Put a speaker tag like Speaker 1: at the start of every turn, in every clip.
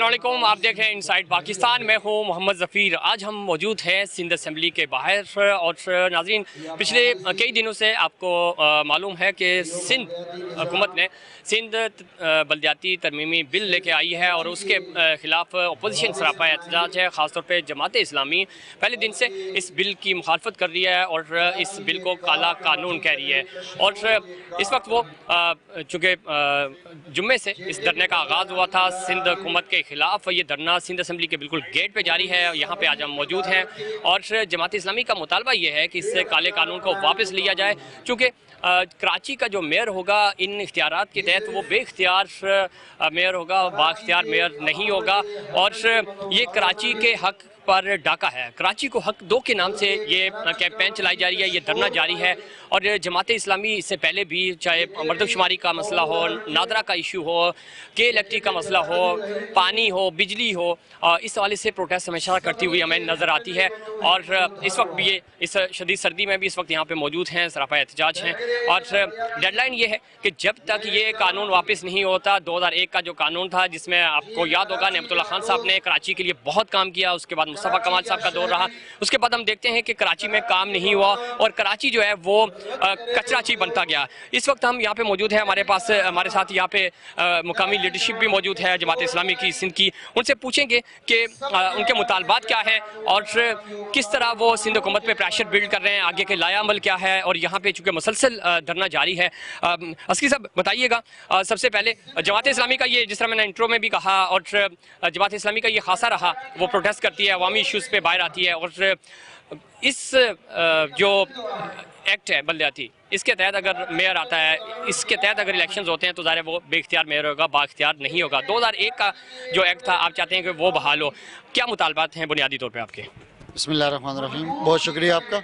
Speaker 1: अस्सलाम वालेकुम, आप देख रहे हैं इनसाइड पाकिस्तान। मैं हूं मोहम्मद ज़फ़ीर। आज हम मौजूद हैं सिंध असम्बली के बाहर। और नाज़रीन, पिछले कई दिनों से आपको मालूम है कि सिंध हुकूमत ने सिंध बल्दियाती तरमीमी बिल लेके आई है और उसके ख़िलाफ़ अपोजिशन सरापा एहतजाज है। ख़ासतौर पर जमात इस्लामी पहले दिन से इस बिल की मुखालफत कर रही है और इस बिल को काला कानून कह रही है। और इस वक्त वो चूँकि जुम्मे से इस धरने का आगाज़ हुआ था सिंध हुकूमत के ख़िलाफ़, ये धरना सिंध असम्बली के बिल्कुल गेट पे जारी है। यहाँ पे आज हम मौजूद हैं और जमात इस्लामी का मुतालबा ये है कि इससे काले कानून को वापस लिया जाए, चूँकि कराची का जो मेयर होगा इन इख्तियारात के तहत वो बेइख्तियार मेयर होगा, बाइख्तियार मेयर नहीं होगा। और ये कराची के हक़ पर डाका है। कराची को हक दो के नाम से ये कैंपेन चलाई जा रही है, ये धरना जारी है। और जमात इस्लामी इससे पहले भी चाहे मर्दमशुमारी का मसला हो, नादरा का इशू हो, के इलेक्ट्रिक का मसला हो, पानी हो, बिजली हो, इस हवाले से प्रोटेस्ट हमेशा करती हुई हमें नज़र आती है। और इस वक्त भी ये इस शदीद सर्दी में भी इस वक्त यहाँ पे मौजूद हैं, सरापा एहतजाज हैं। और डेडलाइन ये है कि जब तक ये कानून वापस नहीं होता, 2001 का जो कानून था जिसमें आपको याद होगा नेमतुल्लाह खान साहब ने कराची के लिए बहुत काम किया, उसके बाद मुस्तफ़ा कमाल साहब का दौर रहा, उसके बाद हम देखते हैं कि कराची में काम नहीं हुआ और कराची जो है वो कचराची बनता गया। इस वक्त हम यहाँ पे मौजूद हैं, हमारे साथ यहाँ पे मुकामी लीडरशिप भी मौजूद है जमात इस्लामी की सिंध की। उनसे पूछेंगे कि उनके मुतालबात क्या है और किस तरह वो सिंध हुकूमत पे प्रेशर बिल्ड कर रहे हैं, आगे के लाया अमल क्या है। और यहाँ पे चूँकि मुसलसल धरना जारी है, अस्की साहब बताइएगा सबसे पहले जमात इस्लामी का ये, जिस तरह मैंने इंट्रो में भी कहा, और जमात इस्लामी का ये खासा रहा, वो प्रोटेस्ट करती है, अवामी इशूज़ पे बाहर आती है। और इस जो एक्ट है बल्दियाती, इसके तहत अगर मेयर आता है, इसके तहत अगर इलेक्शंस होते हैं तो ज़ाहिर है वो बेइख्तियार मेयर होगा, बाइख्तियार नहीं होगा। 2001 का जो एक्ट था आप चाहते हैं कि वो बहाल हो, क्या मुतालबात हैं बुनियादी तौर पे आपके?
Speaker 2: बिस्मिल्लाहिर्रहमानिर्रहीम, बहुत शुक्रिया आपका।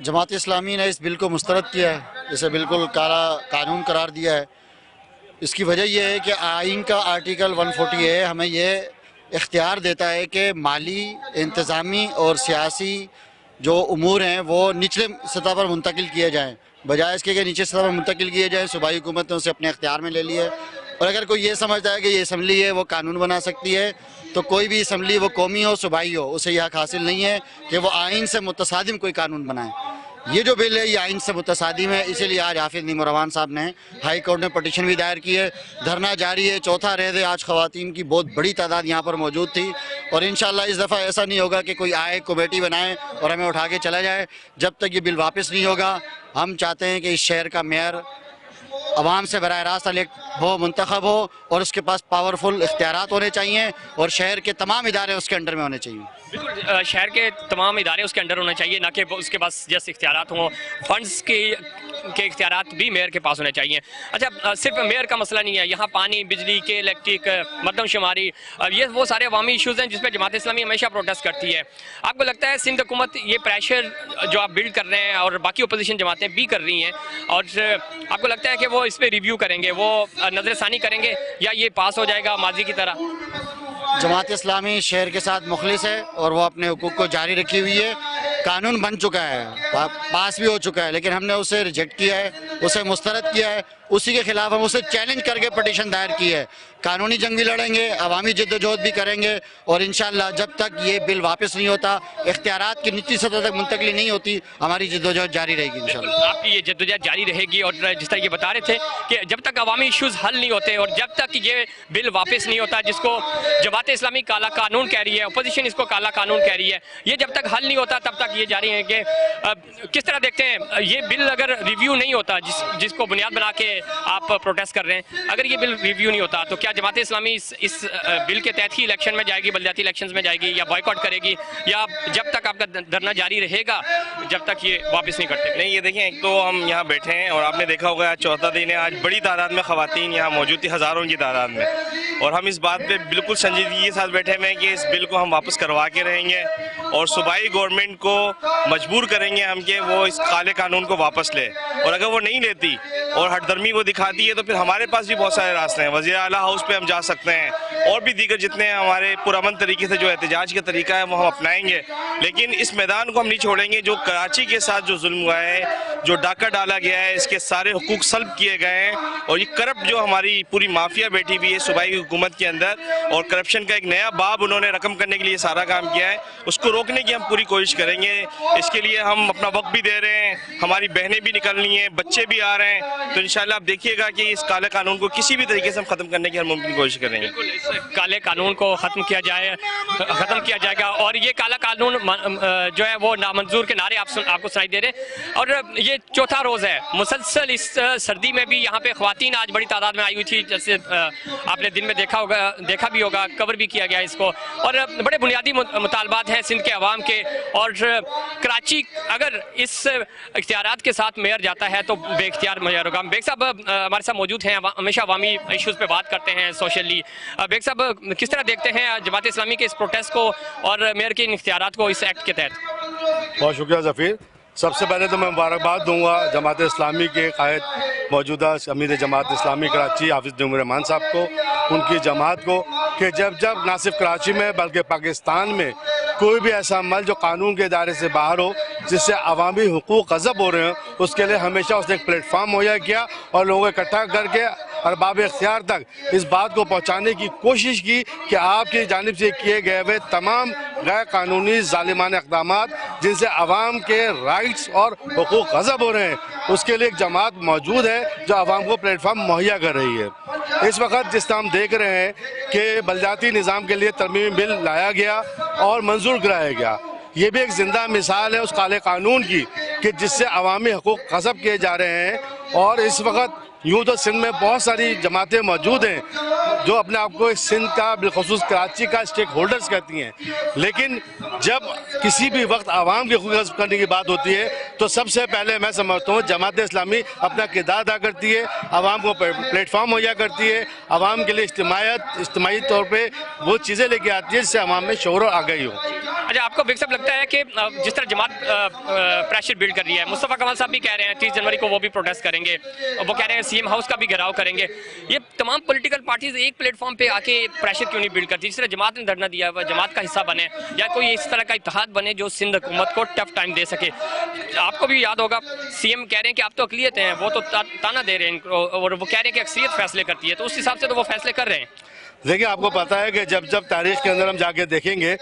Speaker 2: जमात इस्लामी ने इस बिल को मुस्तरद किया है, इसे बिल्कुल काला कानून करार दिया है। इसकी वजह यह है कि आइन का आर्टिकल 140A हमें ये इख्तियार देता है कि माली, इंतज़ामी और सियासी जो उमूर हैं वो निचले सतह पर मुंतकिल किए जाएँ, बजाय इसके कि नीचे सतह पर मुंतकिल किए जाएँ। सूबाई हुकूमत ने उसे अपने इख्तियार में ले लिया है। और अगर कोई ये समझता है कि ये असम्बली है वो कानून बना सकती है, तो कोई भी असम्बली, वो कौमी हो, सूबाई हो, उसे यह हक़ हासिल नहीं है कि वो आइन से मुतसादिम कोई कानून बनाए। ये जो बिल है ये आइन से मुतसादिम है, इसीलिए आज हाफिज़ नीमूरवान साहब ने हाई कोर्ट में पटिशन भी दायर की है। धरना जारी है, चौथा रेज़ है। आज ख़वातीन की बहुत बड़ी तादाद यहाँ पर मौजूद थी और इंशाअल्लाह इस दफ़ा ऐसा नहीं होगा कि कोई आए, कमेटी बनाए और हमें उठा के चला जाए। जब तक ये बिल वापस नहीं होगा, हम चाहते हैं कि इस शहर का मेयर अवाम से बराह रास्त इलेक्ट हो, मुंतखब हो और उसके पास पावरफुल इख्तियारात होने चाहिए और शहर के तमाम इदारे उसके अंडर में होने चाहिए।
Speaker 1: बिल्कुल, शहर के तमाम इदारे उसके अंडर होने चाहिए, ना कि उसके पास जैसे इख्तियारात हों। फंड्स के इख्तियारात भी मेयर के पास होने चाहिए। अच्छा, सिर्फ मेयर का मसला नहीं है, यहाँ पानी, बिजली, के इलेक्ट्रिक, मरदमशुमारी, ये वो सारे अवामी इशूज़ हैं जिस पर जमात इस्लामी हमेशा प्रोटेस्ट करती है। आपको लगता है सिंध हुकूमत ये प्रेशर जो आप बिल्ड कर रहे हैं और बाकी अपोजिशन जमातें भी कर रही हैं, और आपको लगता है कि वो इस पर रिव्यू करेंगे, वो नज़रसानी करेंगे, या ये पास हो जाएगा माजी की तरह?
Speaker 2: जमात इस्लामी शहर के साथ मुखलिस है और वो अपने हुकूक को जारी रखी हुई है। कानून बन चुका है, पास भी हो चुका है, लेकिन हमने उसे रिजेक्ट किया है, उसे मुस्तरद किया है। उसी के खिलाफ हम उसे चैलेंज करके पटिशन दायर की है। कानूनी जंग भी लड़ेंगे, अवामी जद्दोजहद भी करेंगे और इंशाअल्लाह जब तक ये बिल वापस नहीं होता, इख्तियारात की निचली सतह तक मुंतकली नहीं होती, हमारी जद्दोजहद जारी रहेगी इंशाअल्लाह।
Speaker 1: आपकी ये जद्दोजहद जारी रहेगी। और जिस तरह ये बता रहे थे कि जब तक अवामी इशूज़ हल नहीं होते और जब तक ये बिल वापस नहीं होता, जिसको जमात इस्लामी काला कानून कह रही है, अपोजिशन इसको काला कानून कह रही है, ये जब तक हल नहीं होता तब तक ये जारी है। कि किस तरह देखते हैं ये बिल अगर रिव्यू नहीं होता, जिसको बुनियाद बना के आप प्रोटेस्ट कर रहे हैं, अगर ये बिल रिव्यू नहीं होता तो क्या जमात इस्लामी इस बिल के तहत ही इलेक्शन में जाएगी, बल्दियाती इलेक्शंस में जाएगी, या बॉयकॉट करेगी, या जब तक आपका धरना जारी रहेगा जब तक ये वापस नहीं करते?
Speaker 3: नहीं, ये देखिए, एक तो हम यहाँ बैठे हैं और आपने देखा होगा आज चौथा दिन है, आज बड़ी तादाद में ख़वातीन यहाँ मौजूद थी, हज़ारों की तादाद में, और हम इस बात पे बिल्कुल संजीदगी के साथ बैठे हुए हैं कि इस बिल को हम वापस करवा के रहेंगे और सूबाई गवर्नमेंट को मजबूर करेंगे हम कि वो इस काले कानून को वापस ले। और अगर वो नहीं लेती और हटदर्मी वो दिखाती है तो फिर हमारे पास भी बहुत सारे रास्ते हैं। वज़ीर आला हाउस पे हम जा सकते हैं, اور بھی دیگر جتنے ہمارے پرامن طریقے سے جو احتجاج کا طریقہ ہے وہ ہم اپنائیں گے، لیکن اس میدان کو ہم نہیں چھوڑیں گے۔ جو کراچی کے ساتھ جو ظلم ہوا ہے، جو ڈاکہ ڈالا گیا ہے، اس کے سارے حقوق سلب کیے گئے ہیں، اور یہ کرپٹ جو ہماری پوری مافیا بیٹھی ہوئی ہے صوبائی حکومت کے اندر، اور کرپشن کا ایک نیا باب انہوں نے رقم کرنے کے لیے سارا کام کیا ہے، اس کو روکنے کی ہم پوری کوشش کریں گے۔ اس کے لیے ہم اپنا وقت بھی دے رہے ہیں، ہماری بہنیں بھی نکلنی ہیں، بچے بھی آ رہے ہیں، تو انشاءاللہ آپ دیکھیے گا کہ اس کالے قانون کو کسی بھی طریقے سے ہم ختم کرنے کی ہر ممکن کوشش کریں گے۔
Speaker 1: اس کالے قانون کو ختم کیا جائے گا، اور یہ کالا قانون جو ہے وہ نامنظور کے نعرے آپ کو سنائی دے رہے ہیں۔ اور یہ چوتھا روز ہے مسلسل اس سردی میں بھی یہاں پہ خواتین آج بڑی تعداد میں آئی ہوئی تھی، جیسے آپ نے دن میں دیکھا بھی ہوگا، کور بھی کیا گیا اس کو، اور بڑے بنیادی مطالبات ہیں سندھ کے عوام کے۔ اور کراچی اگر اس اختیارات کے ساتھ میئر جاتا ہے تو بے اختیار میئر ہوگا۔ بیگ صاحب ہمارے ساتھ موجود ہیں، ہمیشہ عوامی ایشوز پہ بات کرتے ہیں سوشلی۔ بیگ صاحب کس طرح دیکھتے ہیں جماعت اسلامی کے اس پروٹیسٹ کو اور میئر کے ان اختیارات کو اس ایکٹ کے تحت؟
Speaker 4: بہت شکریہ ظفیر۔ سب سے پہلے تو میں مبارکباد دوں گا جماعت اسلامی کے قائد موجودہ امیر جماعت اسلامی کراچی حافظ نعیم الرحمان صاحب کو، ان کی جماعت کو، کہ جب نہ صرف کراچی میں بلکہ پاکستان میں کوئی بھی ایسا عمل جو قانون کے دائرے سے باہر ہو، جس سے عوامی حقوق غصب ہو رہے ہیں، اس کے لیے ہمیشہ اس نے ایک پلیٹ فارم مہیا کیا اور لوگوں کو اکٹھا کر کے ارباب اختیار تک اس بات کو پہنچانے کی کوشش کی کہ آپ کی جانب سے کیے گئے ہوئے تمام غیر قانونی ظالمانہ اقدامات جن سے عوام کے رائٹس اور حقوق غصب ہو رہے ہیں، اس کے لیے ایک جماعت موجود ہے جو عوام کو پلیٹ فارم مہیا کر رہی ہے۔ اس وقت جس طرح ہم دیکھ رہے ہیں کہ بلدیاتی نظام کے لیے ترمیمی بل لایا گیا اور منظور کرایا گیا، یہ بھی ایک زندہ مثال ہے اس کالے قانون کی کہ جس سے عوامی حقوق غصب کیے جا رہے ہیں۔ اور اس وقت یوں تو سندھ میں بہت ساری جماعتیں موجود ہیں جو اپنے آپ کو سندھ کا بالخصوص کراچی کا اسٹیک ہولڈرز کہتی ہیں، لیکن جب کسی بھی وقت عوام کے حقوق غصب کرنے کی بات ہوتی ہے تو سب سے پہلے میں سمجھتا ہوں جماعت اسلامی اپنا کردار ادا کرتی ہے، عوام کو پلیٹ فارم مہیا کرتی ہے، عوام کے لیے اجتماعی طور پہ وہ چیزیں لے کے آتی ہے جس سے عوام میں شعور اور آگاہی ہو۔
Speaker 1: اچھا، آپ کو بیگ صاحب لگتا ہے کہ جس طرح جماعت پریشر بلڈ کر رہی ہے، مصطفیٰ کمال صاحب بھی کہہ رہے ہیں 30 جنوری کو وہ بھی پروٹیسٹ کریں گے، وہ کہہ رہے ہیں سی ایم ہاؤس کا بھی گھیراؤ کریں گے، یہ تمام پولیٹیکل پارٹیز ایک پلیٹ فارم پہ آ کے پریشر کیوں نہیں بلڈ کرتی؟ جس طرح جماعت نے دھرنا دیا ہے، جماعت کا حصہ بنے یا کوئی اس طرح کا اتحاد بنے جو سندھ حکومت کو ٹف ٹائم دے سکے۔ آپ کو بھی یاد ہوگا سی ایم کہہ رہے ہیں کہ آپ تو اقلیت ہیں، وہ تو تانا دے رہے ہیں اور وہ کہہ رہے ہیں کہ اکثریت فیصلے کرتی ہے، تو اس حساب سے تو وہ فیصلے کر رہے ہیں۔
Speaker 4: دیکھیں، آپ کو پتا ہے کہ جب تاریخ کے اندر ہم جا کے دیکھیں گے،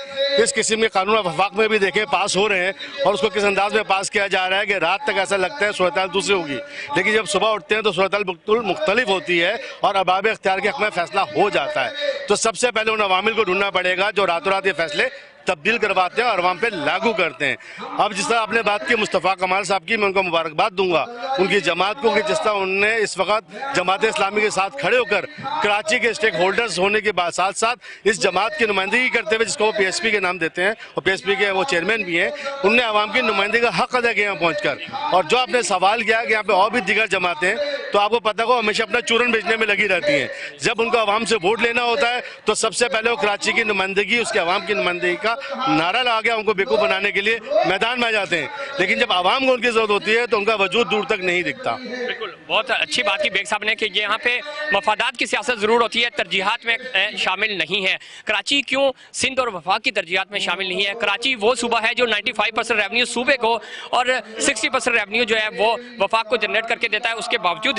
Speaker 4: اس قسم کے قانون وفاق میں بھی دیکھیں پاس ہو رہے ہیں اور اس کو کس انداز میں پاس کیا جا رہا ہے کہ رات تک ایسا لگتا ہے صورتحال دوسری ہوگی، لیکن جب صبح اٹھتے ہیں تو صورتحال بالکل مختلف ہوتی ہے اور ارباب اختیار کے حق میں فیصلہ ہو جاتا ہے۔ تو سب سے پہلے ان عوامل کو ڈھونڈنا پڑے گا جو راتوں رات یہ فیصلے تبدیل کرواتے ہیں اور عوام پہ لاگو کرتے ہیں۔ اب جس طرح آپ نے بات کی مصطفیٰ کمال صاحب کی، میں ان کو مبارکباد دوں گا ان کی جماعت کو کہ جس طرح انہوں نے اس وقت جماعت اسلامی کے ساتھ کھڑے ہو کر کراچی کے اسٹیک ہولڈرز ہونے کے بعد ساتھ ساتھ اس جماعت کی نمائندگی کرتے ہوئے، جس کو وہ پی ایس پی کے نام دیتے ہیں اور پی ایس پی کے وہ چیئرمین بھی ہیں، انہوں نے عوام کی نمائندگی کا حق ادا کیا یہاں پہنچ کر۔ اور جو آپ نے سوال کیا کہ یہاں پہ اور بھی دیگر جماعتیں، تو آپ کو پتہ ہو ہمیشہ اپنا چورن بیچنے میں لگی رہتی ہیں۔ جب ان کو عوام سے ووٹ لینا ہوتا ہے تو سب سے پہلے وہ کراچی کی نمائندگی، اس کے عوام کی نمائندگی کا نعرہ لگا کے ان کو بیوقوف بنانے کے لیے میدان میں آ جاتے ہیں، لیکن جب عوام کو ان کی ضرورت ہوتی ہے تو ان کا وجود دور تک نہیں دکھتا۔
Speaker 1: بالکل، بہت اچھی بات کی بیگ صاحب نے کہ یہاں پہ مفادات کی سیاست ضرور ہوتی ہے، ترجیحات میں شامل نہیں ہے۔ کراچی کیوں سندھ اور وفاق کی ترجیحات میں شامل نہیں ہے؟ کراچی وہ صوبہ ہے جو 95% ریونیو صوبے کو اور 60% ریونیو جو ہے وہ وفاق کو جنریٹ کر کے دیتا ہے، اس کے باوجود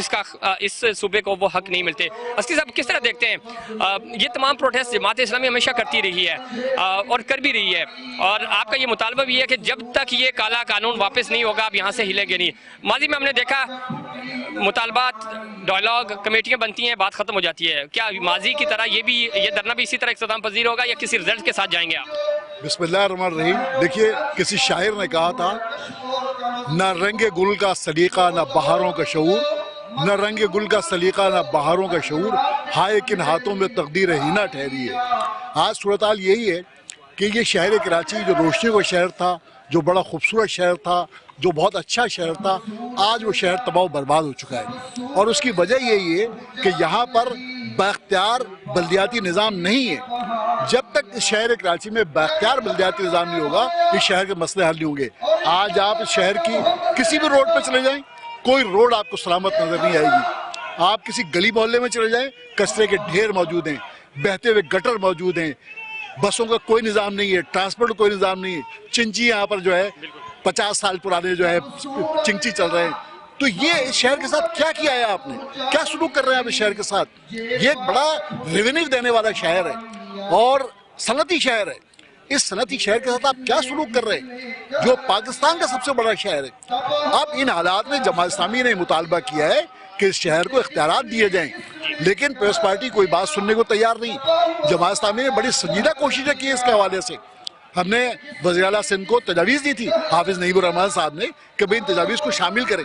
Speaker 1: اس صوبے کو وہ حق نہیں ملتے۔ اسکی صاحب کس طرح دیکھتے ہیں یہ تمام پروٹیسٹ جماعت اسلامی ہمیشہ کرتی رہی ہے اور کر بھی رہی ہے، اور آپ کا یہ مطالبہ بھی ہے کہ جب تک یہ کالا قانون واپس نہیں ہوگا آپ یہاں سے ہلیں گے نہیں؟ ماضی میں ہم نے دیکھا مطالبات، ڈائلاگ، کمیٹیاں بنتی ہیں، بات ختم ہو جاتی ہے، کیا ماضی کی طرح یہ دھرنا بھی اسی طرح اقتدام پذیر ہوگا یا کسی رزلٹ کے ساتھ جائیں گے آپ؟
Speaker 5: بسم اللہ الرحمن الرحیم۔ دیکھیے، کسی شاعر نے کہا تھا، نہ رنگ گل کا سلیقہ نہ بہاروں کا شعور، نہ رنگ گل کا سلیقہ نہ بہاروں کا شعور، ہائے کن ہاتھوں میں تقدیر ہینا ٹھہری ہے۔ آج صورتحال یہی ہے کہ یہ شہر کراچی جو روشنی کا شہر تھا، جو بڑا خوبصورت شہر تھا، جو بہت اچھا شہر تھا، آج وہ شہر تباہ و برباد ہو چکا ہے، اور اس کی وجہ یہی ہے کہ یہاں پر بااختیار بلدیاتی نظام نہیں ہے۔ جب تک اس شہر کراچی میں بااختیار بلدیاتی نظام نہیں ہوگا، اس شہر کے مسئلے حل نہیں ہوں گے۔ آج آپ اس شہر کی کسی بھی روڈ پہ چلے جائیں، کوئی روڈ آپ کو سلامت نظر نہیں آئے گی۔ آپ کسی گلی محلے میں چلے جائیں، کچرے کے ڈھیر موجود ہیں۔ बहते हुए गटर मौजूद हैं, बसों का कोई निज़ाम नहीं है, ट्रांसपोर्ट का कोई निज़ाम नहीं है, चिंची यहाँ पर जो है 50 साल पुराने जो है चिंची चल रहे हैं। तो ये इस शहर के साथ क्या किया है आपने, क्या सलूक कर रहे हैं आप इस शहर के साथ? ये एक बड़ा रेवेन्यू देने वाला शहर है और सनती शहर है। इस सनती शहर के साथ आप क्या सलूक कर रहे हैं जो पाकिस्तान का सबसे बड़ा शहर है? अब इन हालात में जमात इस्लामी ने मुतालबा किया है कि इस शहर को इख्तियारात दिए जाएं, लेकिन पीपल्स पार्टी कोई बात सुनने को तैयार नहीं। जमात इस्लामी ने बड़ी संजीदा कोशिशें की इसके हवाले से। हमने वज़ीर आला सिंध को तजवीज़ दी थी हाफिज़ नईमुर रहमान साहब ने कि भाई इन तजावीज़ को शामिल करें,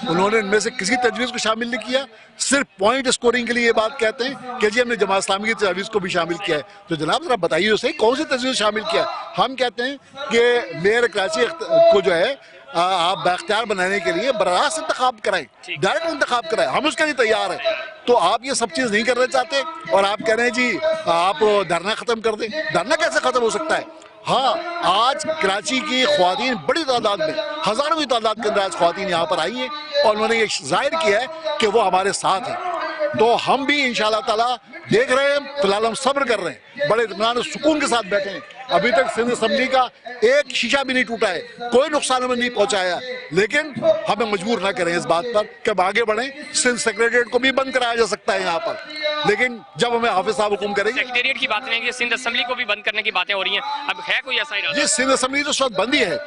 Speaker 5: उन्होंने इनमें से किसी तजवीज़ को शामिल नहीं किया, सिर्फ पॉइंट स्कोरिंग के लिए ये बात कहते हैं कि जी हमने जमात इस्लामी की तजावीज़ को भी शामिल किया है। तो जनाब ज़रा बताइए तो सही कौन सी तजवीज़ शामिल किया है? हम कहते हैं कि मेयर कराची को जो है आप बाख्तियार बनाने के लिए बराह इंतखाब कराएं, डायरेक्ट इंतखाब कराएं, हम उसके लिए तैयार हैं। तो आप ये सब चीज़ नहीं करना चाहते और आप कह रहे हैं जी आप धरना ख़त्म कर दें। धरना कैसे ख़त्म हो सकता है? हाँ, आज कराची की ख्वातीन बड़ी तादाद में, हज़ारों की तादाद के अंदर आज ख्वातीन यहाँ पर आई हैं और उन्होंने ये जाहिर किया है कि वो हमारे साथ हैं। तो हम भी इंशाअल्लाह ताला देख रहे हैं, फिलहाल हम सब्र कर रहे हैं, बड़े इत्मीनान सुकून के साथ बैठे हैं। अभी तक सिंध असेंबली का एक शीशा भी नहीं टूटा है, कोई नुकसान हमें नहीं पहुंचाया, लेकिन हमें मजबूर ना करें इस बात पर कि अब आगे बढ़ें। सिंध सेक्रेटेरिएट को भी बंद कराया जा सकता है यहाँ पर, लेकिन जब हमें हाफिज साहब हुक्म करेंगे।
Speaker 1: सेक्रेटेरिएट की बात नहीं है, सिंध असेंबली को भी बंद करने की बातें हो रही हैं, अब है कोई ऐसा इरादा?
Speaker 5: जी, सिंध असेंबली तो इस वक्त बंद ही है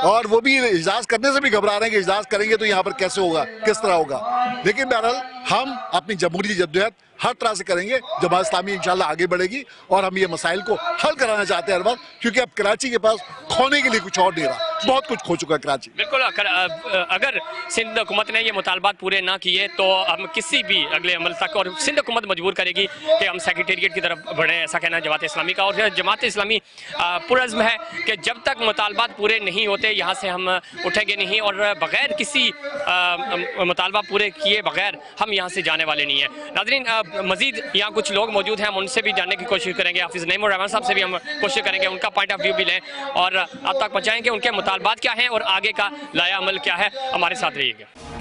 Speaker 5: और वो भी इजलास करने से भी घबरा रहे हैं कि इजलास करेंगे तो यहाँ पर कैसे होगा, किस तरह होगा। लेकिन बहरहाल हम अपनी जमहूरी जद्दोजहद हर तरह से करेंगे। जमात इस्लामी इंशाल्लाह आगे बढ़ेगी और हम ये मसाइल को हल कराना चाहते हैं हर बार, क्योंकि अब कराची के पास खोने के लिए कुछ और नहीं रहा, बहुत कुछ खो चुका है कराची।
Speaker 1: बिल्कुल, अगर सिंध हुकूमत ने ये मुतालबात पूरे ना किए तो हम किसी भी अगले अमल तक, और सिंध हुकूमत मजबूर करेगी कि हम सेक्रेटेरिएट की तरफ बढ़ें, ऐसा कहना है जमात इस्लामी का। और जमात इस्लामी पुरज़्म है कि जब तक मुतालबात पूरे नहीं होते यहाँ से हम उठेंगे नहीं, और बग़ैर किसी मुतालबा पूरे किए बगैर हम यहाँ से जाने वाले नहीं हैं। नाज़रीन, मज़ीद यहाँ कुछ लोग मौजूद हैं, हम उनसे भी जानने की कोशिश करेंगे। हाफिज़ नईमुर रहमान साहब से भी हम कोशिश करेंगे उनका पॉइंट ऑफ व्यू भी लें और आप तक पहुँचाएँ कि उनके मुतालबात क्या हैं और आगे का लाया अमल क्या है। हमारे साथ रहिएगा।